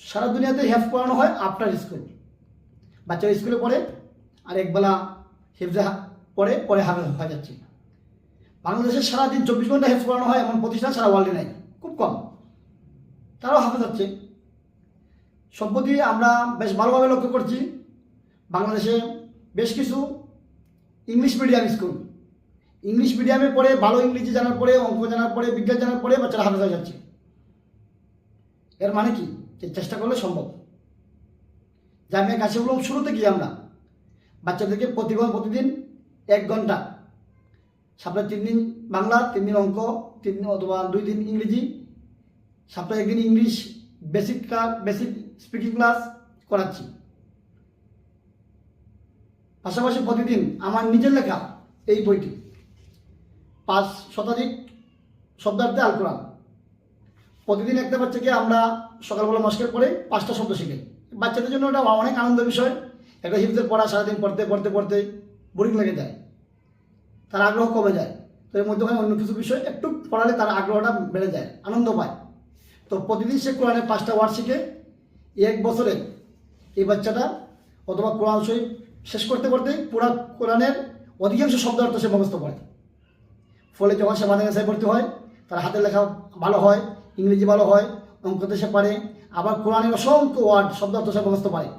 সারা দুনিয়াতে হেফজ পড়ানো হয় আফটার স্কুল। বাচ্চারা স্কুলে পড়ে আর একবেলা হেফজে পড়ে, পরে হাফেজ হয়ে যাচ্ছে। বাংলাদেশে সারাদিন 24 ঘন্টা হেফজ পড়ানো হয় এমন প্রতিষ্ঠান সারা ওয়ার্ল্ডে নাই, খুব কম। তারাও হাফেজ হচ্ছে। সম্প্রতি আমরা বেশ ভালোভাবে লক্ষ্য করছি বাংলাদেশে বেশ কিছু ইংলিশ মিডিয়াম স্কুল, ইংলিশ মিডিয়ামে পড়ে ভালো ইংরেজি জানার পরে, অঙ্ক জানার পরে, বিজ্ঞান জানার পরে বাচ্চারা হাফেজ হয়ে যাচ্ছে। এর মানে কি, যে চেষ্টা করলে সম্ভব। জামিয়া কাশিফুল উলুম শুরু থেকে আমরা বাচ্চাদেরকে প্রতিদিন 1 ঘন্টা, সপ্তাহে 3 দিন বাংলা, 3 দিন অঙ্ক, 3 দিন অথবা 2 দিন ইংরেজি, সপ্তাহে 1 দিন ইংলিশ বেসিক স্পিকিং ক্লাস করাচ্ছি। পাশাপাশি প্রতিদিন আমার নিজের লেখা এই বইটি 5 শতাধিক শব্দার্থে আল কোরআন, প্রতিদিন একটা বাচ্চাকে আমরা সকালবেলা মস্কের পরে 5টা শব্দ শিখাই। বাচ্চাদের জন্য এটা অনেক আনন্দের বিষয়। একটা হিফজের পড়া সারাদিন পড়তে বোরিং লেগে যায়, তার আগ্রহ কমে যায়। তো এর মধ্যে অন্য কিছু বিষয় একটু পড়ালে তার আগ্রহটা বেড়ে যায়, আনন্দ পায়। তো প্রতিদিন সে কোরআনের 5টা ওয়ার্ড শিখে 1 বছরে এই বাচ্চাটা অথবা কোরআন শরীফ শেষ করতে পুরো কোরআনের অধিকাংশ শব্দ অর্থ সে মুখস্থ করে। ফলে যখন সে মাদ্রাসায় ভর্তি হয়, তার হাতের লেখা ভালো হয়, ইংরেজি ভালো হয়, অঙ্কতে সে পারে, আবার কোরআনের অসংখ্য ওয়ার্ড শব্দ অর্থ সে মুখস্থ পারে।